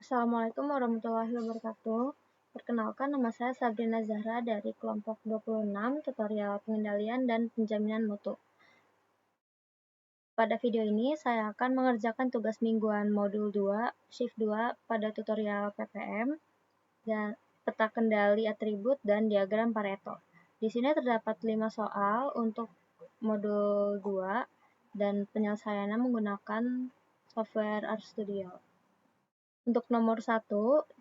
Assalamualaikum warahmatullahi wabarakatuh. Perkenalkan, nama saya Sabrina Zahra dari kelompok 26 tutorial pengendalian dan penjaminan mutu. Pada video ini, saya akan mengerjakan tugas mingguan modul 2, shift 2 pada tutorial PPM, dan peta kendali atribut dan diagram Pareto. Di sini terdapat 5 soal untuk modul 2, dan penyelesaiannya menggunakan software RStudio. Untuk nomor 1,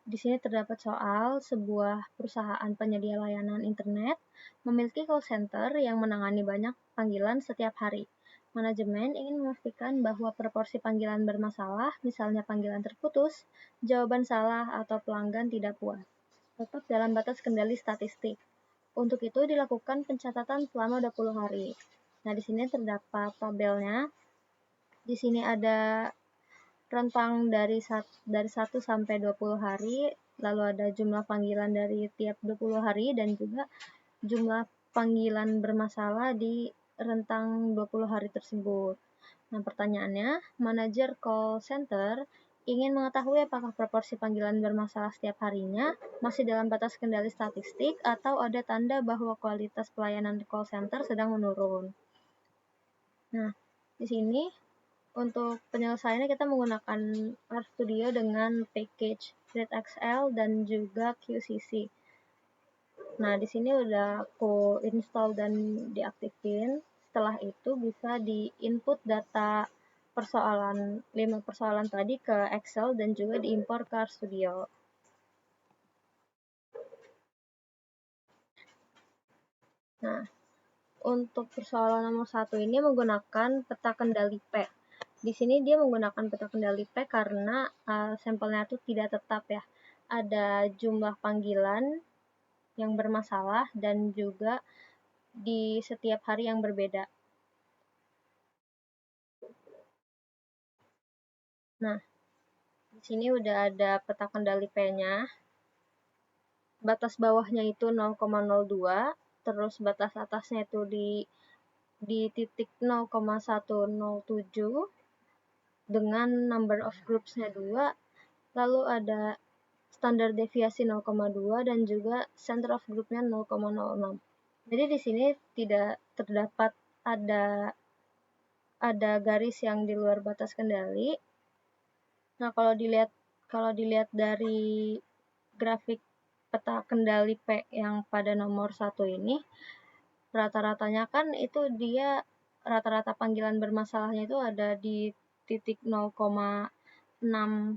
di sini terdapat soal sebuah perusahaan penyedia layanan internet memiliki call center yang menangani banyak panggilan setiap hari. Manajemen ingin memastikan bahwa proporsi panggilan bermasalah, misalnya panggilan terputus, jawaban salah, atau pelanggan tidak puas, tetap dalam batas kendali statistik. Untuk itu dilakukan pencatatan selama 20 hari. Nah, di sini terdapat tabelnya. Di sini ada rentang dari 1 sampai 20 hari, lalu ada jumlah panggilan dari tiap 20 hari, dan juga jumlah panggilan bermasalah di rentang 20 hari tersebut. Nah, pertanyaannya, manajer call center ingin mengetahui apakah proporsi panggilan bermasalah setiap harinya masih dalam batas kendali statistik atau ada tanda bahwa kualitas pelayanan call center sedang menurun. Nah, di sini untuk penyelesaiannya kita menggunakan RStudio dengan package ReadXL dan juga QCC. Nah, di sini udah aku install dan diaktifin. Setelah itu bisa di-input data persoalan 5 persoalan tadi ke Excel dan juga diimpor ke RStudio. Nah, untuk persoalan nomor 1 ini menggunakan peta kendali P. Di sini dia menggunakan peta kendali P karena sampelnya itu tidak tetap ya. Ada jumlah panggilan yang bermasalah dan juga di setiap hari yang berbeda. Nah, di sini udah ada peta kendali P-nya. Batas bawahnya itu 0,02, terus batas atasnya itu di titik 0,107 dengan number of groups-nya 2, lalu ada standar deviasi 0,2 dan juga center of group-nya 0,06. Jadi di sini tidak terdapat ada garis yang di luar batas kendali. Nah, kalau dilihat dari grafik peta kendali P yang pada nomor 1 ini, rata-ratanya kan itu dia rata-rata panggilan bermasalahnya itu ada di titik 0,065,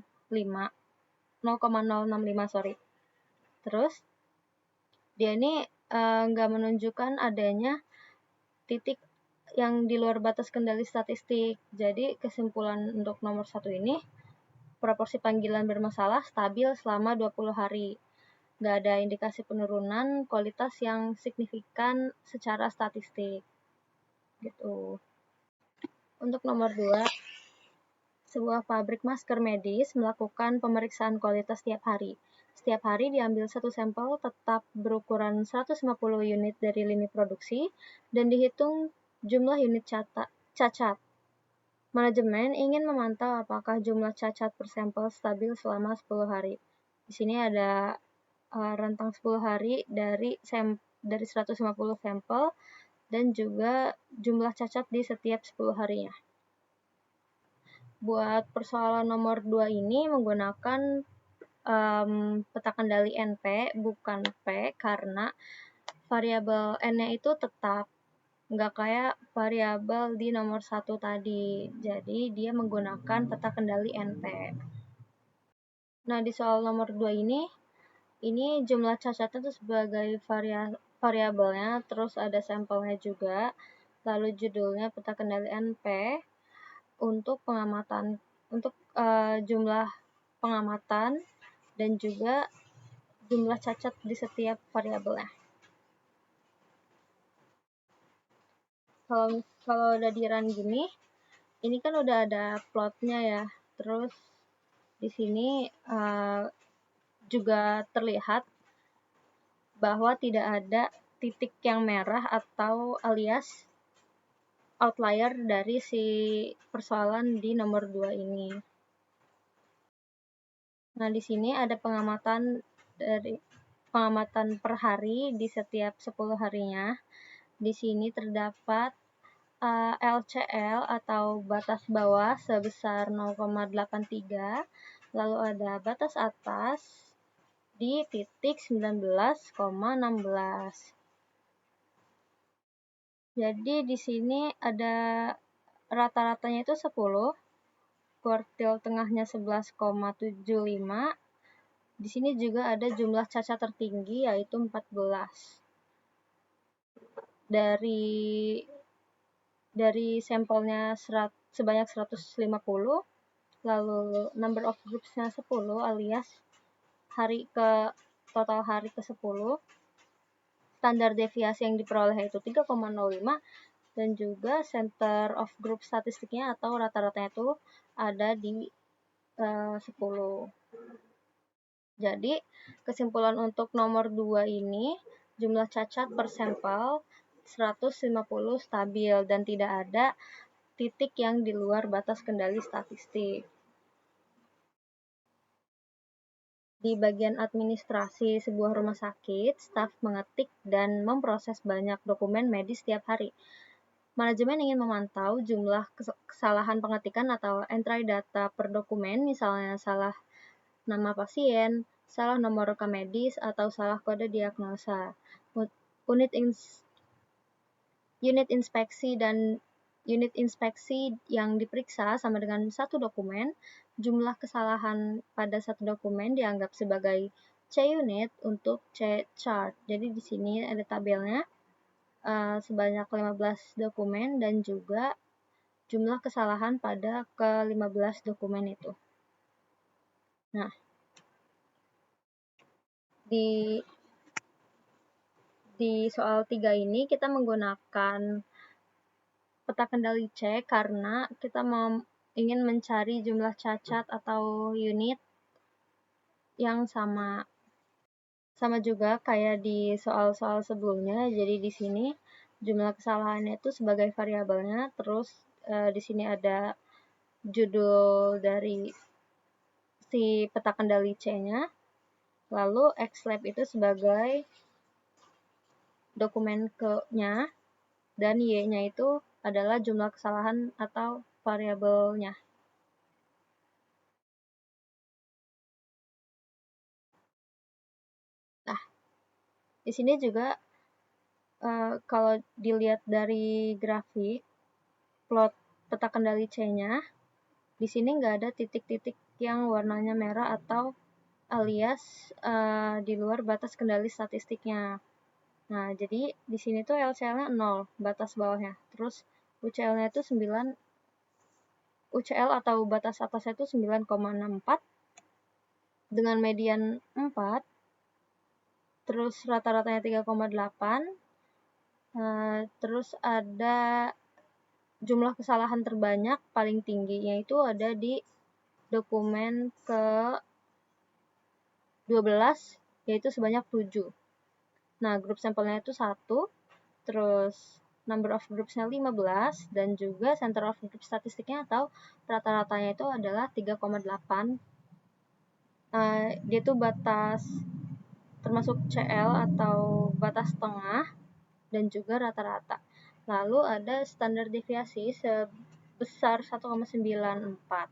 sorry. Terus dia ini nggak menunjukkan adanya titik yang di luar batas kendali statistik. Jadi kesimpulan untuk nomor 1 ini, proporsi panggilan bermasalah stabil selama 20 hari. Nggak ada indikasi penurunan kualitas yang signifikan secara statistik. Gitu. Untuk nomor 2, sebuah pabrik masker medis melakukan pemeriksaan kualitas setiap hari. Setiap hari diambil satu sampel tetap berukuran 150 unit dari lini produksi dan dihitung jumlah unit cacat. Manajemen ingin memantau apakah jumlah cacat per sampel stabil selama 10 hari. Di sini ada rentang 10 hari dari 150 sampel dan juga jumlah cacat di setiap 10 harinya. Buat persoalan nomor 2 ini menggunakan peta kendali NP bukan P karena variabel N-nya itu tetap, nggak kayak variabel di nomor 1 tadi. Jadi dia menggunakan peta kendali NP. Nah, di soal nomor 2 ini jumlah cacatnya itu sebagai variabelnya, terus ada sampelnya juga, lalu judulnya peta kendali NP untuk jumlah pengamatan dan juga jumlah cacat di setiap variabelnya. Kalau udah di run gini, ini kan udah ada plotnya ya. Terus di sini juga terlihat bahwa tidak ada titik yang merah atau alias outlier dari si persoalan di nomor 2 ini. Nah, di sini ada pengamatan per hari di setiap 10 harinya. Di sini terdapat LCL atau batas bawah sebesar 0,83, lalu ada batas atas di titik 19,16. Jadi di sini ada rata-ratanya itu 10, kuartil tengahnya 11,75. Di sini juga ada jumlah cacat tertinggi yaitu 14. Dari sampelnya sebanyak 150, lalu number of groups-nya 10 alias total hari ke 10. Standar deviasi yang diperoleh itu 3,05 dan juga center of group statistiknya atau rata-ratanya itu ada di 10. Jadi, kesimpulan untuk nomor 2 ini, jumlah cacat per sampel 150 stabil dan tidak ada titik yang di luar batas kendali statistik. Di bagian administrasi sebuah rumah sakit, staf mengetik dan memproses banyak dokumen medis setiap hari. Manajemen ingin memantau jumlah kesalahan pengetikan atau entry data per dokumen, misalnya salah nama pasien, salah nomor rekam medis, atau salah kode diagnosa. Unit inspeksi yang diperiksa sama dengan satu dokumen. Jumlah kesalahan pada satu dokumen dianggap sebagai C-unit untuk C-chart. Jadi di sini ada tabelnya sebanyak 15 dokumen dan juga jumlah kesalahan pada ke-15 dokumen itu. Nah, di soal 3 ini kita menggunakan peta kendali C karena kita ingin mencari jumlah cacat atau unit yang sama juga kayak di soal-soal sebelumnya. Jadi di sini jumlah kesalahannya itu sebagai variabelnya, terus di sini ada judul dari si peta kendali C-nya, lalu Xlab itu sebagai dokumen ke-nya, dan Y-nya itu adalah jumlah kesalahan atau variabelnya. Nah, di sini juga kalau dilihat dari grafik plot peta kendali C-nya, di sini nggak ada titik-titik yang warnanya merah atau alias di luar batas kendali statistiknya. Nah, jadi di sini tuh LCL-nya 0, batas bawahnya. Terus UCL-nya itu 9, UCL atau batas atasnya itu 9,64 dengan median 4, terus rata-ratanya 3,8, terus ada jumlah kesalahan terbanyak paling tingginya itu ada di dokumen ke-12, yaitu sebanyak 7. Nah, grup sampelnya itu 1, terus number of groups-nya 15, dan juga center of group statistiknya atau rata-ratanya itu adalah 3,8. Dia itu batas termasuk CL atau batas tengah dan juga rata-rata. Lalu ada standar deviasi sebesar 1,94.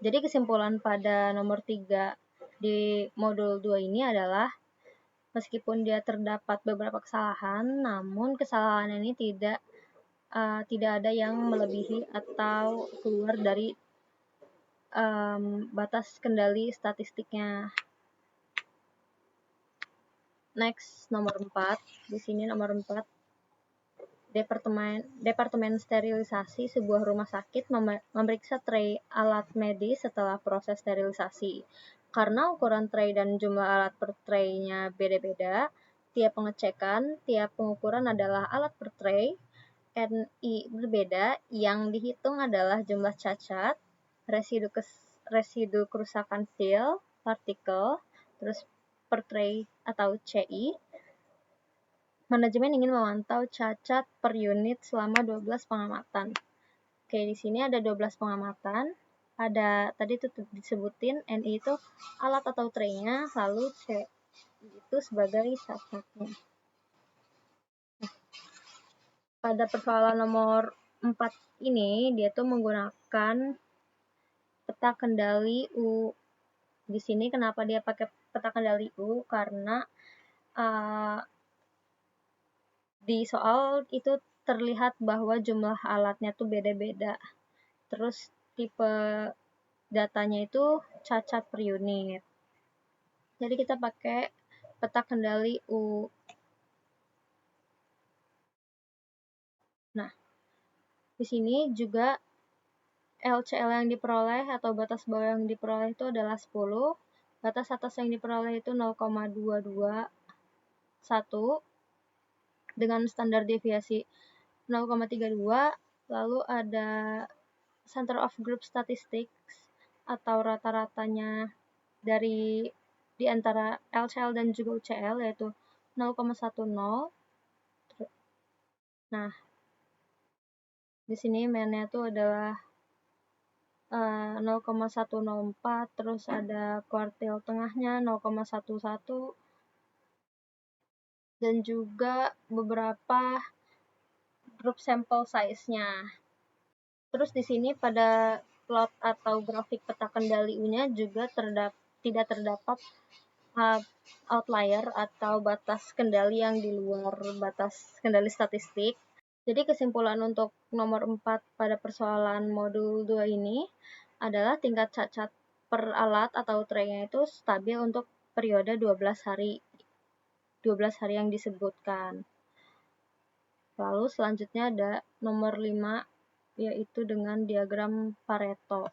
Jadi kesimpulan pada nomor 3 di modul 2 ini adalah meskipun dia terdapat beberapa kesalahan, namun kesalahan ini tidak ada yang melebihi atau keluar dari batas kendali statistiknya. Next, nomor 4. Di sini nomor 4. Departemen sterilisasi sebuah rumah sakit memeriksa tray alat medis setelah proses sterilisasi. Karena ukuran tray dan jumlah alat per tray-nya beda-beda, tiap pengecekan, tiap pengukuran adalah alat per tray, NI berbeda, yang dihitung adalah jumlah cacat, residu kerusakan fil, partikel, terus per tray atau CI. Manajemen ingin memantau cacat per unit selama 12 pengamatan. Oke, di sini ada 12 pengamatan. ada tadi tuh disebutin NI itu alat atau tray-nya, lalu C itu sebagai cacatnya. Pada persoalan nomor 4 ini dia tuh menggunakan peta kendali U. Di sini kenapa dia pakai peta kendali U? Karena di soal itu terlihat bahwa jumlah alatnya tuh beda-beda. Terus tipe datanya itu cacat per unit. Jadi kita pakai peta kendali U. Nah, di sini juga LCL yang diperoleh atau batas bawah yang diperoleh itu adalah 10. Batas atas yang diperoleh itu 0,221 dengan standar deviasi 0,32. Lalu ada center of group statistics atau rata-ratanya dari di antara LCL dan juga UCL yaitu 0,10. Nah, di sini mainnya itu adalah 0,104, terus ada kuartil tengahnya 0,11 dan juga beberapa group sample size-nya. Terus di sini pada plot atau grafik peta kendali U-nya juga tidak terdapat outlier atau batas kendali yang di luar batas kendali statistik. Jadi kesimpulan untuk nomor 4 pada persoalan modul 2 ini adalah tingkat cacat per alat atau tray-nya itu stabil untuk periode 12 hari yang disebutkan. Lalu selanjutnya ada nomor 5 yaitu dengan diagram Pareto.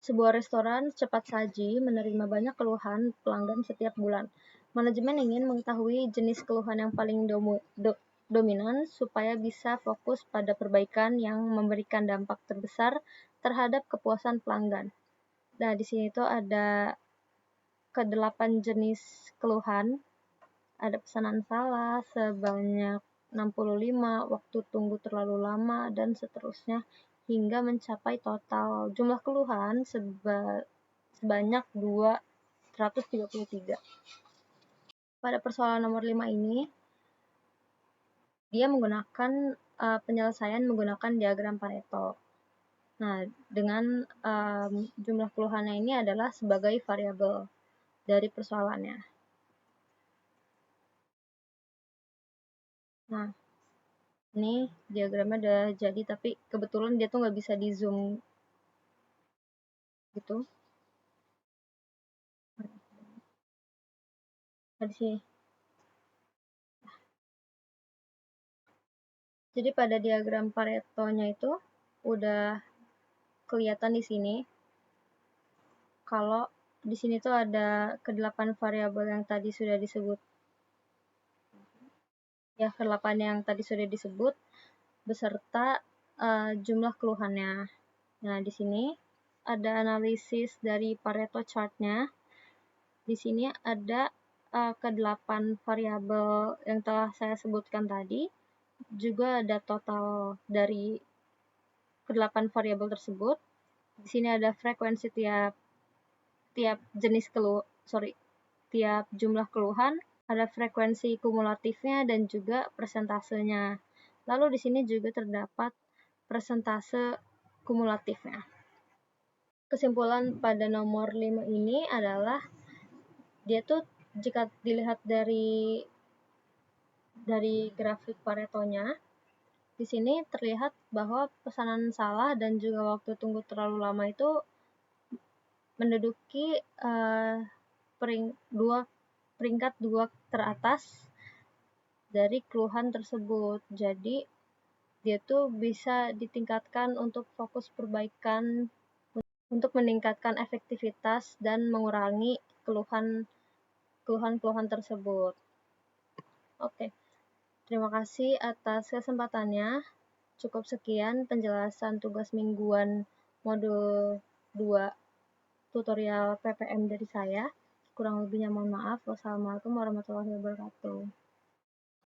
Sebuah restoran cepat saji menerima banyak keluhan pelanggan setiap bulan. Manajemen ingin mengetahui jenis keluhan yang paling dominan supaya bisa fokus pada perbaikan yang memberikan dampak terbesar terhadap kepuasan pelanggan. Nah, di sini tuh ada ke-8 jenis keluhan. Ada pesanan salah sebanyak 65, waktu tunggu terlalu lama, dan seterusnya hingga mencapai total jumlah keluhan sebanyak 233. Pada persoalan nomor 5 ini, dia menggunakan penyelesaian menggunakan diagram Pareto. Nah, dengan jumlah keluhannya ini adalah sebagai variabel dari persoalannya. Nah, ini diagramnya udah jadi, tapi kebetulan dia tuh nggak bisa di zoom gitu. Nah, di sini. Jadi pada diagram Pareto-nya itu udah kelihatan di sini. Kalau di sini tuh ada ke-8 variabel yang tadi sudah disebut. Ya, ke-8 yang tadi sudah disebut beserta jumlah keluhannya. Nah, di sini ada analisis dari Pareto chart-nya. Di sini ada ke-8 variabel yang telah saya sebutkan tadi. Juga ada total dari ke-8 variabel tersebut. Di sini ada frekuensi tiap tiap jumlah keluhan, ada frekuensi kumulatifnya dan juga persentasenya. Lalu di sini juga terdapat persentase kumulatifnya. Kesimpulan pada nomor 5 ini adalah dia tuh jika dilihat dari grafik Paretonya, di sini terlihat bahwa pesanan salah dan juga waktu tunggu terlalu lama itu menduduki peringkat 2 teratas dari keluhan tersebut. Jadi dia tuh bisa ditingkatkan untuk fokus perbaikan untuk meningkatkan efektivitas dan mengurangi keluhan tersebut. Oke. Terima kasih atas kesempatannya. Cukup sekian penjelasan tugas mingguan modul 2 tutorial PPM dari saya. Kurang lebihnya mohon maaf. Wassalamualaikum warahmatullahi wabarakatuh.